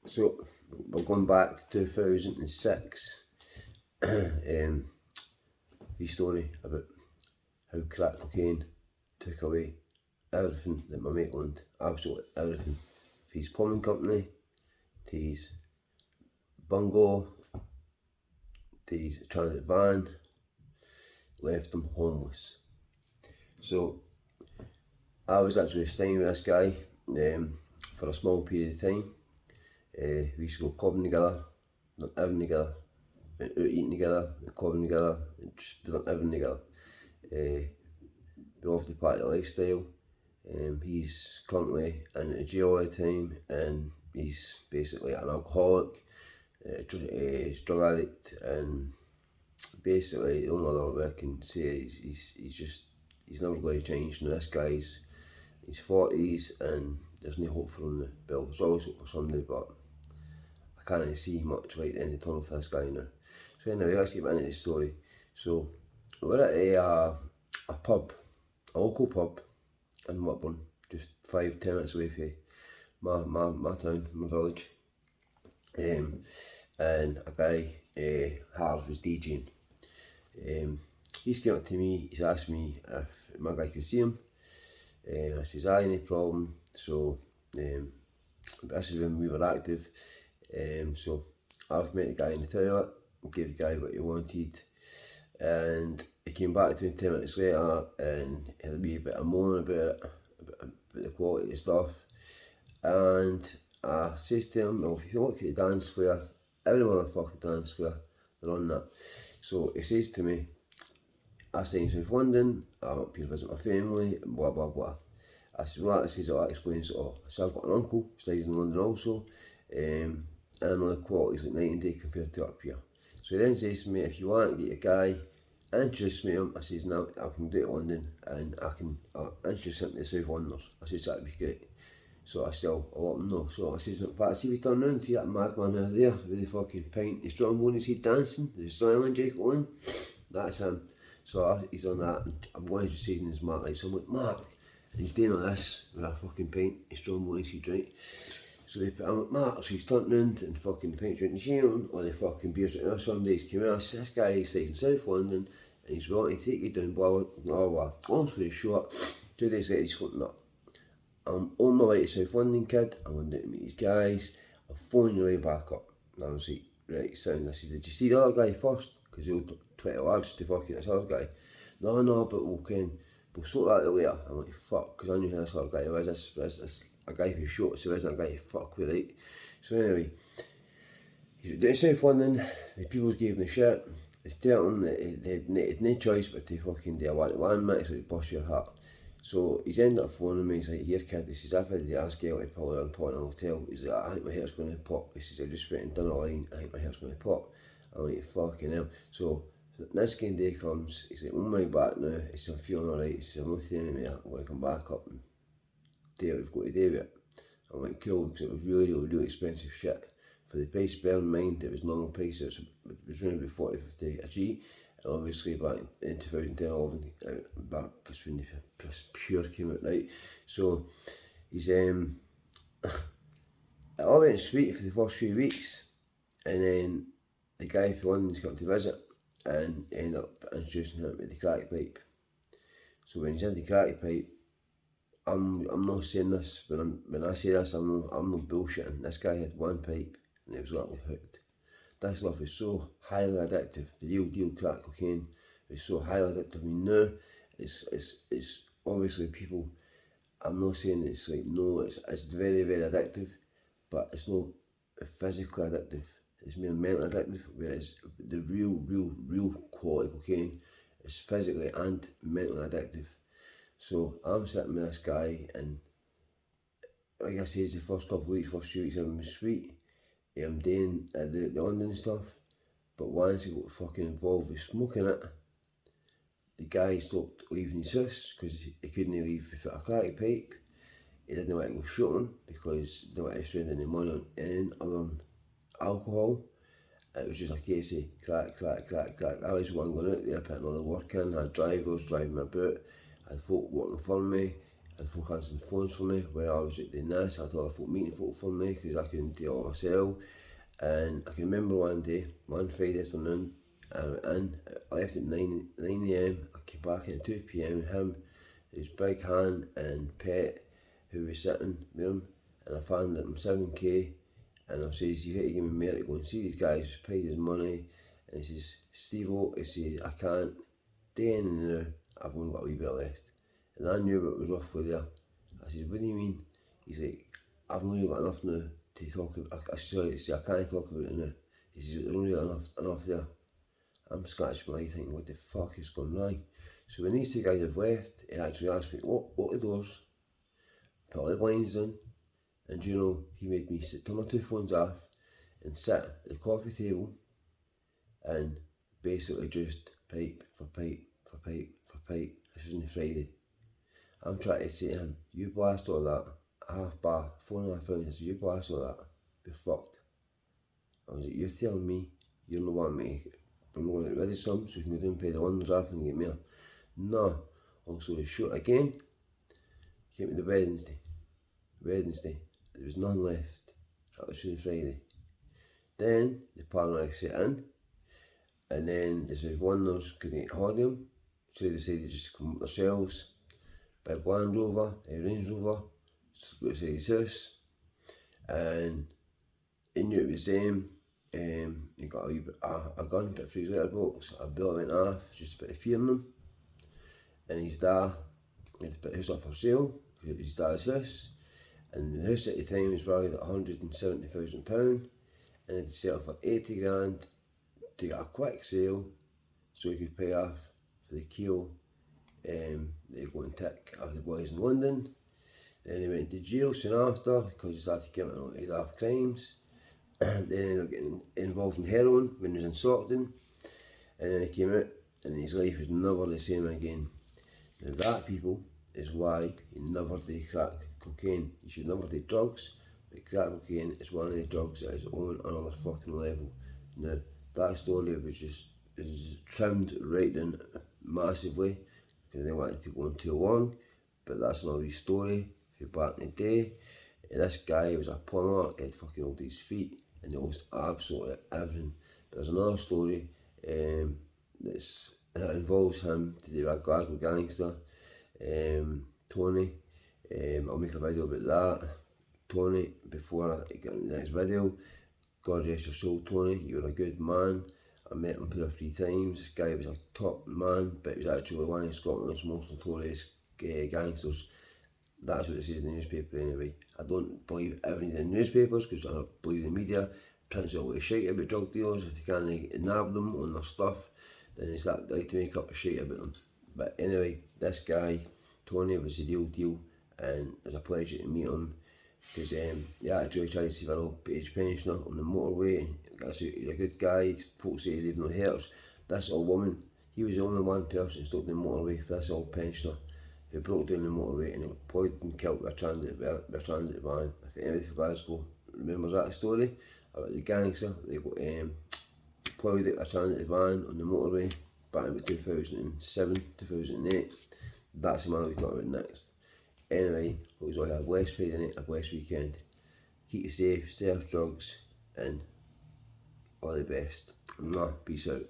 So we're going back to 2006. The story about how crack cocaine took away everything that my mate owned, absolutely everything. From his plumbing company, to his bungalow, to his transit van, left him homeless. So I was actually staying with this guy for a small period of time. We used to go clubbing together, living together, out eating together, clubbing together, just done everything together. We loved the party lifestyle. He's currently in jail all the time, and he's basically an alcoholic, he's drug addict, and basically the only other way I can say is he's never going to change. Now this guy's his 40s and there's no hope for him now. Well, there's always hope for somebody, but I can't really see much light at the end of the tunnel for this guy now. So anyway, let's get into the story. So we're at a pub, a local pub in Whitburn, just 5-10 minutes away from my town, my village. And a guy, Harv, was DJing. He's came up to me, he's asked me if my guy could see him. I says, aye, no problem. So this is when we were active. So I've met the guy in the toilet, gave the guy what he wanted, and he came back to me 10 minutes later and he had a wee bit of moan about it, about the quality of stuff. And I says to him, well, if you look at the dance floor, every motherfucking dance floor, they're on that. So he says to me, I stay in South London, I'm up here to visit my family, blah blah blah. I said, well, that says, that explains it all. So I've got an uncle who stays in London also, and I know the quality's like night and day compared to up here. So he then says to me, if you want to get a guy, introduce me to him. I says, no, I can do it in London, and I can introduce him to the South Londoners. I says, that'd be great. So I let him know. So I says, but I see we turn around and see that madman over there with the fucking pint. He's trombone, is he dancing? Is he Island Jake on? That's him. So he's on that, and I'm going to just say his name's Mark. So I'm like, Mark. And he's doing like this with a fucking pint. He's trombone, is he drink? So I'm like, Mark. So he's turning around and fucking the pint drinking sheen or the fucking beers drinking. Some days came out, this guy stays in South London and he's willing to take you down, blah, blah, blah, blah. Long story short, 2 days later he's floating up. I'm on my way to South London, kid. I'm going down to meet these guys. I'm phoning you right back up. And I was like, right, sound. I said, did you see the other guy first? Because he'll 20 lads to fucking this other guy. No, but we'll sort that out later. I'm like, fuck, because I knew who this other guy was. This a guy who shot, so isn't a guy, fuck, we're right. So anyway, he's down to South London. The people gave him the shit. They tell him that they had no choice but to fucking do a one-to-one match, so he bust your heart. So he's ended up phoning me, he's like, here kid, he says, I've had to ask girl to pull out and pop in a hotel. He's like, I think my hair's going to pop. He says, I just went and done a line, I think my hair's going to pop. I'm like, fucking hell. So this kind of day comes, he's like, on my back now, he says, I'm feeling alright. He says, I'm not telling me, I'm going to come back up and do what we've got to do with it. I'm like, cool, because it was really expensive shit. For the price, bear in mind, it was normal price, it was around about 40-50 a G. And obviously back in 2010-11, back when the Pure came out, right? So he's it all went sweet for the first few weeks, and then the guy from London's got to visit, and ended up introducing him to the crack pipe. So when he's in the crack pipe, I'm not saying this, but when I say this, I'm not bullshitting. This guy had one pipe, and he was literally hooked. This stuff is so highly addictive. The real deal crack cocaine is so highly addictive. I mean, now it's obviously people. I'm not saying it's like no, it's very addictive, but it's not physically addictive. It's more mentally addictive. Whereas the real quality cocaine is physically and mentally addictive. So I'm sitting with this guy, and like I said, the first couple of weeks, first few weeks, everything was sweet. I'm doing the London stuff, but once he got fucking involved with smoking it, the guy stopped leaving his house because he couldn't leave without a crack pipe. He didn't want to go shooting because he didn't want to spend any money on anything other than alcohol. It was just a case of crack. I was one going out there, putting all the work in. I had drivers driving me about, I had folk working for me, and folk answering phones for me while I was out doing this. I had other folk meeting folk for me because I couldn't do it all myself. And I can remember one day, one Friday afternoon, I went in, I left at 9 a.m, I came back at 2 p.m, him, his big hand and Pet, who was sitting with him, and I found him 7k, and I says, you got to give me more to go and see these guys, who's paid his money, and he says, Steve-O, he says, I can't do anything now, I've only got a wee bit left. And I knew it was roughly there. I says, what do you mean? He's like, I've not really got enough now to talk about, I can't talk about it now. He says, there's only enough there. I'm scratching my head thinking, what the fuck is going wrong? So when these two guys have left, he actually asked me, what the doors, put all the blinds down, and you know, he made me turn my two phones off and sit at the coffee table and basically just pipe for pipe for pipe for pipe. This was on Friday. I'm trying to say to him, you blast all that, half bar, 4.5 hours, you blast all that, be fucked. I was like, you're telling me you don't want me, I'm going to get rid of some so we can go down and pay the ones off and get more. No. Also the shoot again, came to the Wednesday, there was none left, that was for the Friday. Then the paranoia set in, and then there's one of those couldn't get hold of him, so they decided just to come up themselves. Big Land Rover, a Range Rover, outside his house, and he knew it was them. He got a gun put through his letterbox, a bullet went off, just a bit of fear in him. And his dad had to put the house up for sale, because it was his dad's house. And the house at the time was valued at £170,000, and he'd sell it for 80 grand to get a quick sale so he could pay off for the keel that he go and tick after the boys in London. Then he went to jail soon after because he started committing a lot of daft crimes. Then he ended up getting involved in heroin when he was in Stockton, and then he came out and his life was never the same again. Now that, people, is why you never do crack cocaine. You should never do drugs, but crack cocaine is one of the drugs that is on another fucking level. Now that story was just trimmed right down massively because they wanted to go on too long, but that's another wee story from back in the day. And this guy was a plumber, he had fucking all these feet, and he lost absolutely everything. But there's another story that involves him to do a Glasgow gangster, Tony. I'll make a video about that. Tony, before I get into the next video, God rest your soul, Tony, you're a good man. I met him 2 or 3 times. This guy was a top man, but he was actually one of Scotland's most notorious gangsters. That's what it says in the newspaper anyway. I don't believe everything in the newspapers because I don't believe the media prints a lot of shit about drug dealers. If you can't nab them on their stuff, then it's that like to make up a shit about them. But anyway, this guy, Tony, was the real deal, and it was a pleasure to meet him because he actually tried to save an old age pensioner on the motorway, and he's a good guy. Folks say they've no hurts. This old woman, he was the only one person stuck in the motorway for this old pensioner who broke down the motorway and got poisoned and killed with a transit van. If anybody from Glasgow remembers that story about the gangster, they got ploughed out a transit van on the motorway back in 2007, 2008. That's the man we've got about next. Anyway, hope you all have a blessed Friday night, a blessed weekend. Keep you safe, stay off drugs, and all the best. Peace out.